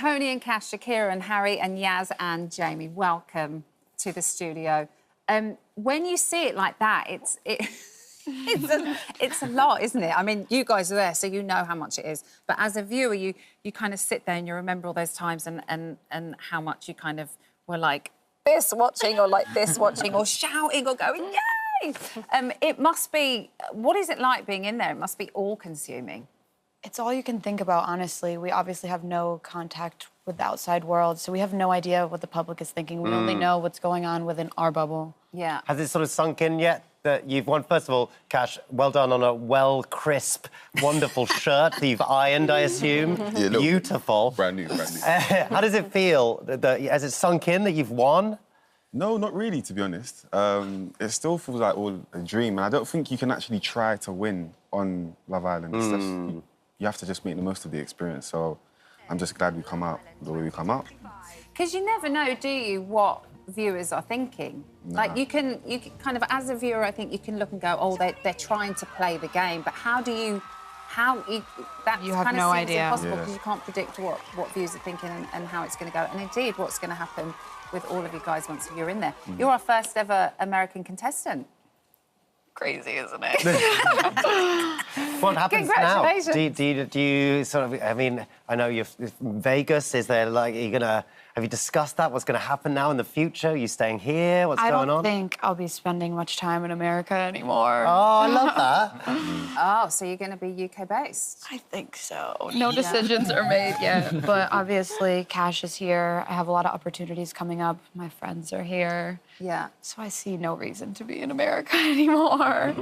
Toni and Cach, Shakira and Harry and Yas and Jamie. Welcome to the studio. When you see it like that, it's a lot, isn't it? I mean, you guys are there, so you know how much it is. But as a viewer, you kind of sit there and you remember all those times and how much you kind of were like this watching or like this watching or shouting or going, yay! It must be... What is it like being in there? It must be all-consuming. It's all you can think about, honestly. We obviously have no contact with the outside world, so we have no idea what the public is thinking. We only know what's going on within our bubble. Yeah. Has it sort of sunk in yet that you've won? First of all, Cach, well done on a crisp, wonderful shirt that you've ironed, I assume. Yeah, beautiful. Brand new, brand new. How does it feel? Has it sunk in that you've won? No, not really, to be honest. It still feels like all a dream, and I don't think you can actually try to win on Love Island. It's just, you have to just make the most of the experience, so I'm just glad we come out the way we come out. Because you never know, do you, what viewers are thinking? Nah. Like, you can kind of, as a viewer, I think you can look and go, oh, they're trying to play the game, but how do you... That You have kind no of seems idea. impossible Yeah. because you can't predict what viewers are thinking and how it's going to go, and indeed what's going to happen with all of you guys once you're in there. You're our first ever American contestant. Crazy, isn't it? What happens now? Congratulations. Do you sort of... I mean, I know you're from Vegas. Is there, like, are you going to... Have you discussed that? What's going to happen now in the future? Are you staying here? What's going on? I don't think I'll be spending much time in America anymore. Oh, I love that. Oh, so you're going to be UK-based? I think so. No decisions are made yet. But obviously, Cach is here. I have a lot of opportunities coming up. My friends are here. Yeah. So I see no reason to be in America anymore.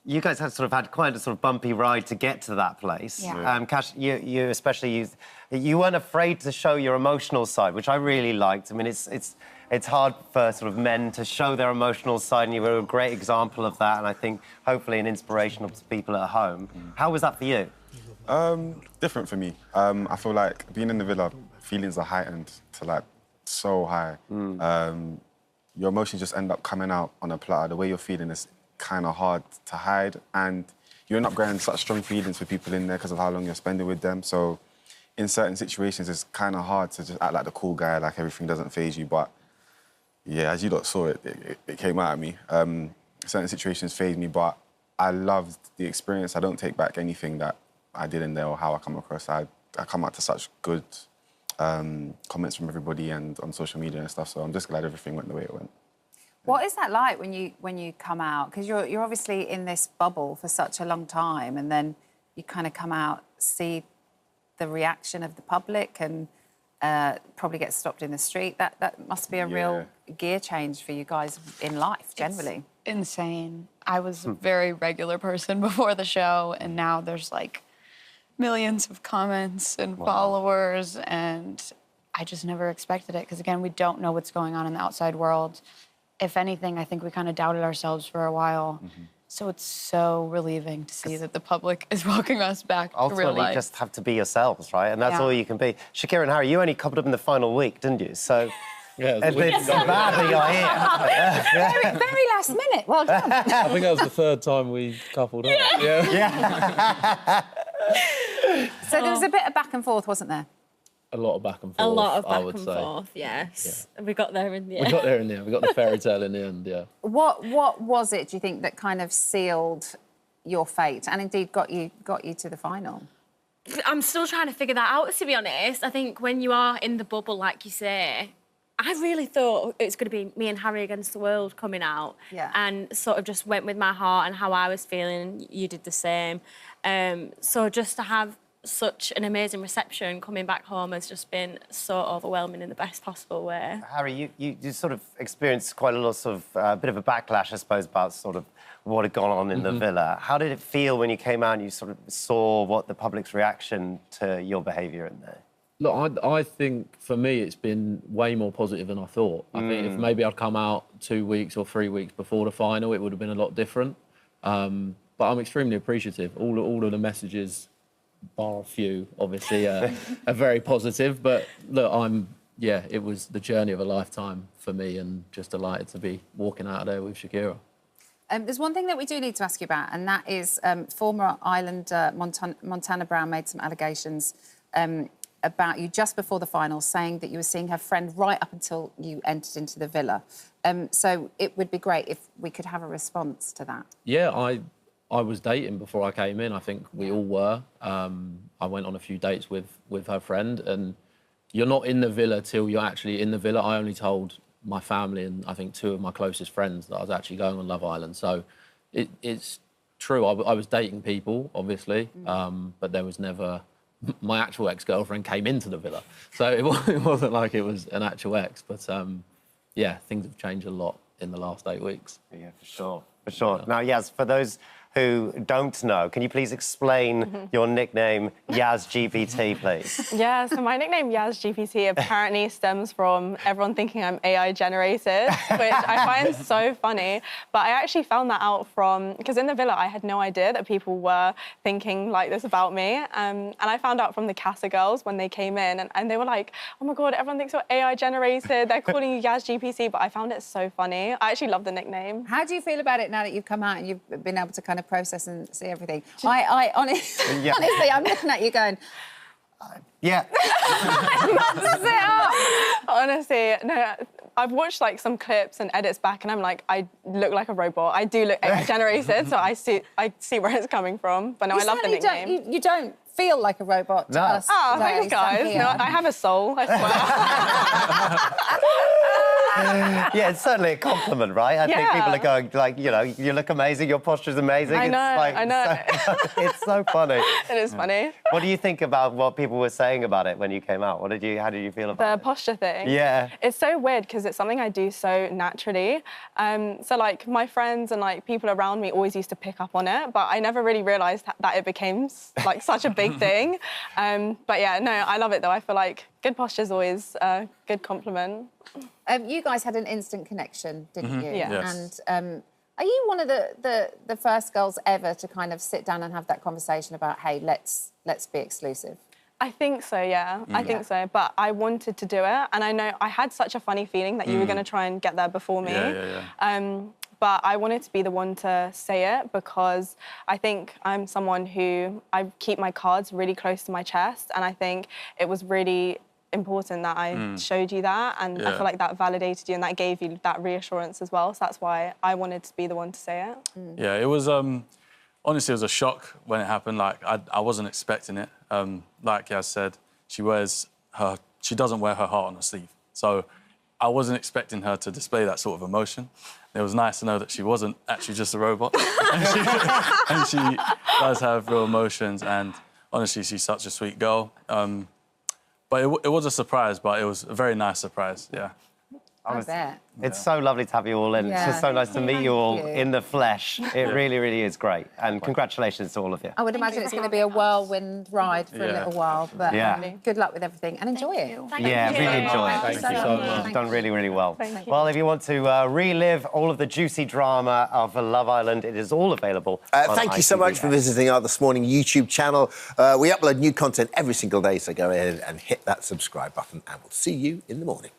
You guys have sort of had quite a sort of bumpy ride to get to that place. Yeah. Cach, you especially, you weren't afraid to show your emotional side, which I really liked. I mean, it's hard for sort of men to show their emotional side, and you were a great example of that, and I think hopefully an inspiration to people at home. How was that for you? Different for me. I feel like being in the villa, feelings are heightened to, like, so high. Your emotions just end up coming out on a platter. The way you're feeling is kind of hard to hide, and you end up getting such strong feelings for people in there because of how long you're spending with them. So in certain situations, it's kind of hard to just act like the cool guy, like everything doesn't faze you. But yeah, as you lot saw it came out at me. Certain situations faze me, but I loved the experience. I don't take back anything that I did in there or how I come across. I come out to such good comments from everybody and on social media and stuff, so I'm just glad everything went the way it went. What is that like when you come out? Because you're obviously in this bubble for such a long time, and then you kind of come out, see the reaction of the public, and probably get stopped in the street. That must be a real gear change for you guys in life, generally. It's insane. I was a very regular person before the show, and now there's, like, millions of comments and followers, and I just never expected it because, again, we don't know what's going on in the outside world. If anything, I think we kind of doubted ourselves for a while. So it's so relieving to see that the public is welcoming us back to real Ultimately, life. you just have to be yourselves, right? And that's all you can be. Shakira and Harry, you only coupled up in the final week, didn't you? So yeah, it's bad that you're here. Very last minute. Well done. I think that was the third time we coupled up. Yeah. So there was a bit of back and forth, wasn't there? A lot of back and forth. A lot of I back would and say. forth, yes. We got there in the end. We got there in the end. We got the fairy tale in the end, yeah. What was it, do you think, that kind of sealed your fate and indeed got you to the final? I'm still trying to figure that out, to be honest. I think when you are in the bubble, like you say, I really thought it was going to be me and Harry against the world coming out. Yeah. And sort of just went with my heart and how I was feeling. You did the same. So just to have such an amazing reception coming back home has just been so overwhelming in the best possible way. Harry, you sort of experienced quite a lot of bit of a backlash, I suppose, about sort of what had gone on in the villa. How did it feel when you came out and you sort of saw what the public's reaction to your behaviour in there? Look, I think for me it's been way more positive than I thought. I think if maybe I'd come out 2 weeks or 3 weeks before the final, it would have been a lot different. But I'm extremely appreciative. All of the messages, bar a few, obviously, are very positive. But look, it was the journey of a lifetime for me, and just delighted to be walking out of there with Shakira. There's one thing that we do need to ask you about, and that is former Islander Montana Brown made some allegations about you just before the finals, saying that you were seeing her friend right up until you entered into the villa. So it would be great if we could have a response to that. Yeah, I was dating before I came in. I think we all were. I went on a few dates with her friend, and you're not in the villa till you're actually in the villa. I only told my family and I think 2 of my closest friends that I was actually going on Love Island. So it's true. I was dating people, obviously, but there was never... My actual ex-girlfriend came into the villa. So it wasn't like it was an actual ex. But, yeah, things have changed a lot in the last 8 weeks. Yeah, for sure. For sure. Now, Yas, for those who don't know, can you please explain your nickname, YasGPT, please? Yeah, so my nickname YasGPT apparently stems from everyone thinking I'm AI generated, which I find so funny. But I actually found that out because in the villa I had no idea that people were thinking like this about me. And I found out from the Casa girls when they came in and they were like, oh my God, everyone thinks you're AI generated. They're calling you YasGPT, but I found it so funny. I actually love the nickname. How do you feel about it now that you've come out and you've been able to kind of process and see everything? Honestly, I'm looking at you going, Yeah. Honestly, no, I've watched like some clips and edits back and I'm like, I look like a robot. I do look AI generated, so I see where it's coming from. But no, I love the nickname. You don't feel like a robot to us. Oh, thanks, guys. No, I have a soul, I swear. Yeah, it's certainly a compliment, right? I think people are going, like, you know, you look amazing, your posture's amazing. I know, I know. It's so funny. It is funny. What do you think about what people were saying about it when you came out? How did you feel about it? The posture thing. Yeah. It's so weird because it's something I do so naturally. So like my friends and like people around me always used to pick up on it, but I never really realised that it became like such a big thing. But yeah, no, I love it though. I feel like good posture is always a good compliment. You guys had an instant connection, didn't you? Yeah. Yes. And are you one of the first girls ever to kind of sit down and have that conversation about, hey, let's be exclusive? I think so, yeah. I think so. But I wanted to do it. And I know I had such a funny feeling that you were going to try and get there before me. But I wanted to be the one to say it because I think I'm someone who, I keep my cards really close to my chest. And I think it was really important that I showed you that. And I feel like that validated you and that gave you that reassurance as well. So that's why I wanted to be the one to say it. Yeah, it was... honestly, it was a shock when it happened. Like, I wasn't expecting it. Like Yas said, she doesn't wear her heart on her sleeve. So I wasn't expecting her to display that sort of emotion. It was nice to know that she wasn't actually just a robot. and she does have real emotions. And honestly, she's such a sweet girl. But it was a surprise, but it was a very nice surprise, yeah. I bet. It's so lovely to have you all in. Yeah. It's just so nice to meet you all you. in the flesh. It really, really is great. And congratulations to all of you. I would imagine it's going to be a whirlwind ride for a little while, but good luck with everything and enjoy it. Yeah, really enjoy it. Thank you so much. You've done really, really well. Well, if you want to relive all of the juicy drama of Love Island, it is all available on Thank you so much for visiting our This Morning YouTube channel. We upload new content every single day, so go ahead and hit that subscribe button, and we'll see you in the morning.